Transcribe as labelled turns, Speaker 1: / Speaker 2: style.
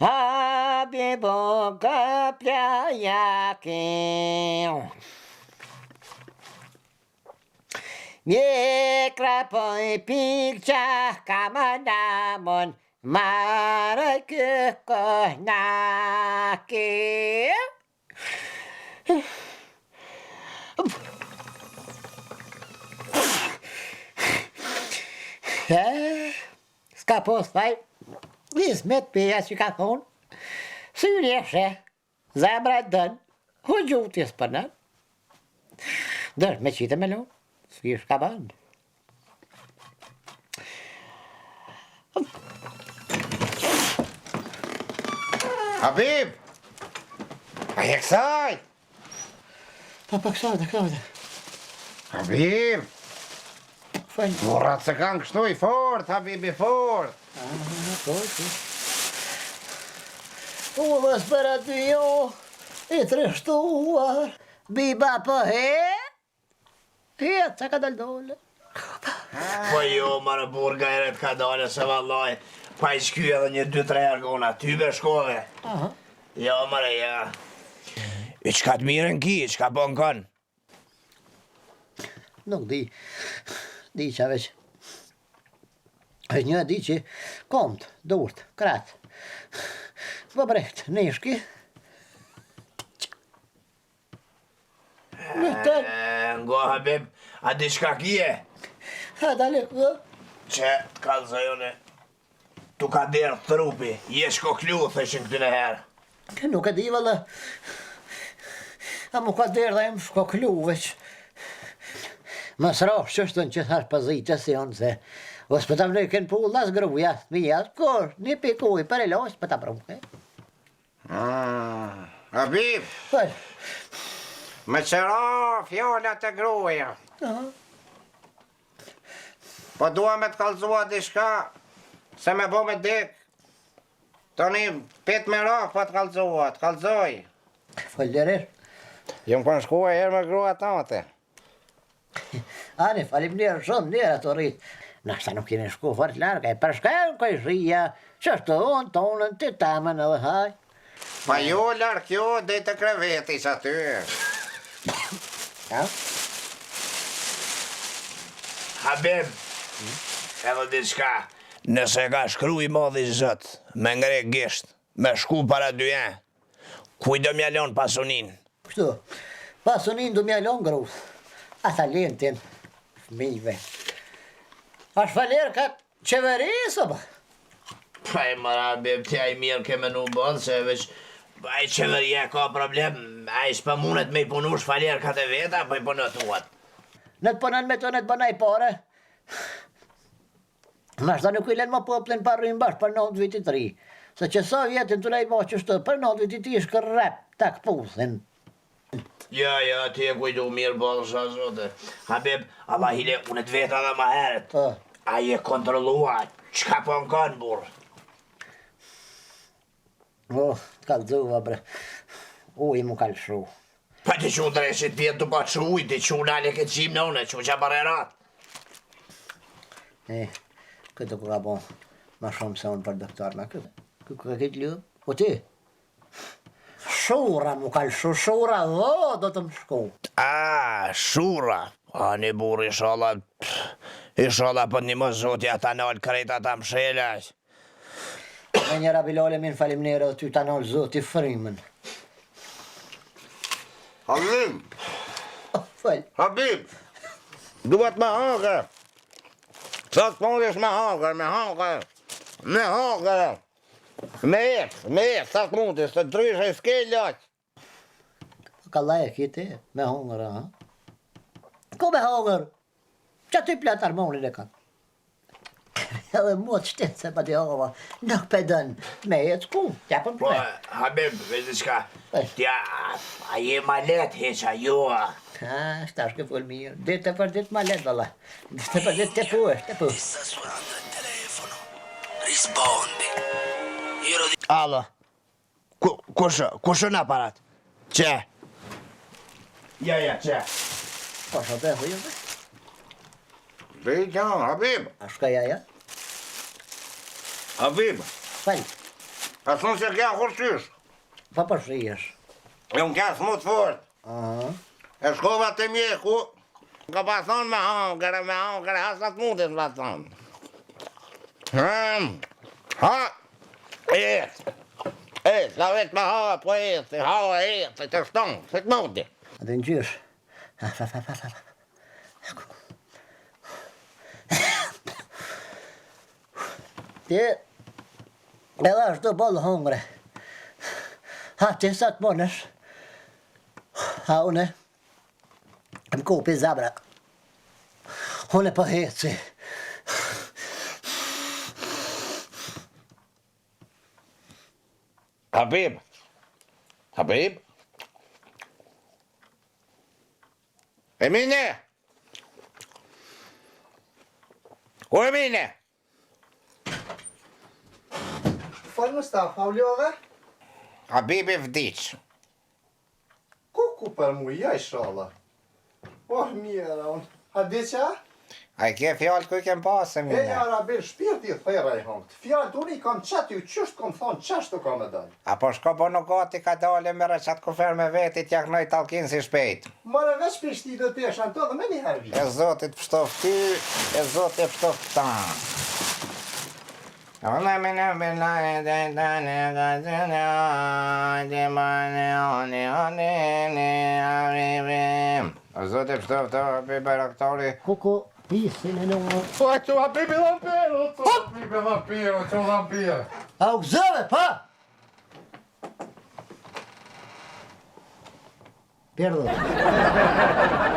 Speaker 1: Habibo kapja jaki. Mjekra poj pikqa kamanamon marë këkohnaki. Ska pos faj, Ismet peja që ka thonë, syri e sheh, zemra e dënë, hu gjutjes për në. Dërë me qite me lo, s'ki shka bënd.
Speaker 2: Habib! A je kësaj?
Speaker 1: Pa kësajte.
Speaker 2: Habib!
Speaker 1: Fajnë.
Speaker 2: Burrat se kanë kështu i fort, Habibi fort.
Speaker 1: U dhe s'pera ty jo, i treshtuar, biba për hetë, që ka dal dole.
Speaker 3: Po jo, marë burga e rët ka dole se vallaj, pa i shky edhe një 2-3 argona, ty be shkove. Jo, marë, ja. I qka të mirën ki, i qka bon kanë?
Speaker 1: Nuk di qa veç. Një di që komt, durt, krat. Më brekt, neshki.
Speaker 3: Ngo, Habib, a di shka kje?
Speaker 1: Ha, dale,
Speaker 3: Që të kalzojone, tu ka derë trupi, je shkoklu, thëshin këtën e herë.
Speaker 1: Nuk e di, valla. A mu ka derë dhe jem shkoklu, veç. Më srosh që shtën që thash pëzitës si onë se os për të më nëjken pull, as gruja, mija, kur, një pikuj, për e losh, për të pruke.
Speaker 2: Habib,
Speaker 1: Faj.
Speaker 2: me qëra fjallat e gruja. Po dua me të kalzua dishka, se me bo me dik. Toni, pet me rah, po të kalzoj.
Speaker 1: Falderer.
Speaker 2: Jëm për shkua herë me grua tate.
Speaker 1: Ani, falim njerë shumë njerë ato rritë. Nashta nuk jene shku fort larga, e përshkajnë koj shria, që është unë, tonën, të tamën edhe haj.
Speaker 2: Pa jo lark jo, dhe të krevetis aty.
Speaker 1: Ja?
Speaker 3: Habib, edhe diçka, nëse ka shkru i modhi zët, me ngre gisht, me shku para 2 janë, kuj do mjallon pasunin?
Speaker 1: Kështu, pasunin du mjallon grus, ata lentin, fmive. Ashtë faler ka qeveris, o ba?
Speaker 3: Pa i mara, Habib, tja i mirë ke menu bënë, se veç, a i qeveria ka problem, a i s'pa mundet me i punu shfaler ka të veta, pa i punët uat.
Speaker 1: Në të punën me të në të bëna i pare. Nashta nuk i len më poplin parrim bashkë për 9 vitit 3. Se që sa vjetin të lejbo që shtë, për 9 vitit i shkër rep, tak pusin.
Speaker 3: Ja, ti e kujdu mirë bëllë shë zote. Habib, Allah hile, unë të veta dhe ma heret. A je kontrolua, qka po në kanë, burë?
Speaker 1: Kalzuva, bre. Uj mu kalshu.
Speaker 3: Pa ti që dreshit vjetë të pa që uj, ti që nale këtë qim në une, që që barerat.
Speaker 1: Këtë ku ka bon, ma shumë se unë për doktor, ma këtë. Këtë ka këtë ljubë? O ti? Shura mu kalshu, shura, do të më shku.
Speaker 3: Shura. Një burë, ishala për një më zotja ta nalë krejta ta më shelash.
Speaker 1: Me njëra bilole min falimnere dhe ty ta nalë zoti frimen.
Speaker 2: Habib,
Speaker 1: Fal.
Speaker 2: Habib, duhet me hangër. Sa të mundesh me hangër. Me ec, sa të mundesh, të dryshe i s'ke laq.
Speaker 1: Ka laje kiti, me hongër, ha? Ko me hongër? Qa ty plet harmonin e ka? Edhe mua të shtetë se pa t'i hova, nuk pedën me jetë ku, tja për
Speaker 3: Po, Habib, vezi qka, tja, a je ma let heqa, jo.
Speaker 1: Shta shke full mirë, ditë për ditë ma let, valla. Ditë për ditë te pu.
Speaker 4: Sta suonando il telefono. Rispondi.
Speaker 3: Alo, kush në aparat? Që? Ja, që?
Speaker 1: Po shë të hujë dhe?
Speaker 2: Bejtjan, Habib.
Speaker 1: A shka ja?
Speaker 2: Habib.
Speaker 1: Falj,
Speaker 2: A thonë se kja kurqysh.
Speaker 1: pa po shijesh.
Speaker 2: E unë kja smut fort.
Speaker 1: Aha.
Speaker 2: E shkova të mjeku. Ka pa thonë me hangër, hasat mundit me thonë. Ha, ka vetë me ha, po të shtonë, se të mundi.
Speaker 1: A të në gjysh. Ti, edhe është të bolë hongre. Ha, ti sa të monësh. Ha, une, më kupi zabra. Une po heci.
Speaker 2: Habib. Emine. O Emine.
Speaker 5: Falë Mustafa, u ljove?
Speaker 2: Habibi vdiq.
Speaker 5: Ku për mu, ja inshallah. Oh, mira, unë. A di qa?
Speaker 2: A i ke fjallë ku i kem pasë,
Speaker 5: E
Speaker 2: Emine?
Speaker 5: jara bil shpirti i thera i hongët. Fjallë të unë i kam qatë ju qështë kom thonë qashtu kam e dalë.
Speaker 2: Apo shko bono gati ka dole me rëqat kufer me vetit jak noj talkin si shpejt.
Speaker 5: Mare veç për shti dhe të eshan të dhe me një herë vijë.
Speaker 2: E zotit pështof ty, e zotit pështof ta. O zotit pështof ta, për bajraktori.
Speaker 1: Kuku, pisin e në më.
Speaker 5: Po e që Habibi Lampiro, Habibi Lampiro, që Lampiro.
Speaker 1: A u gëzove, pa? Perdon.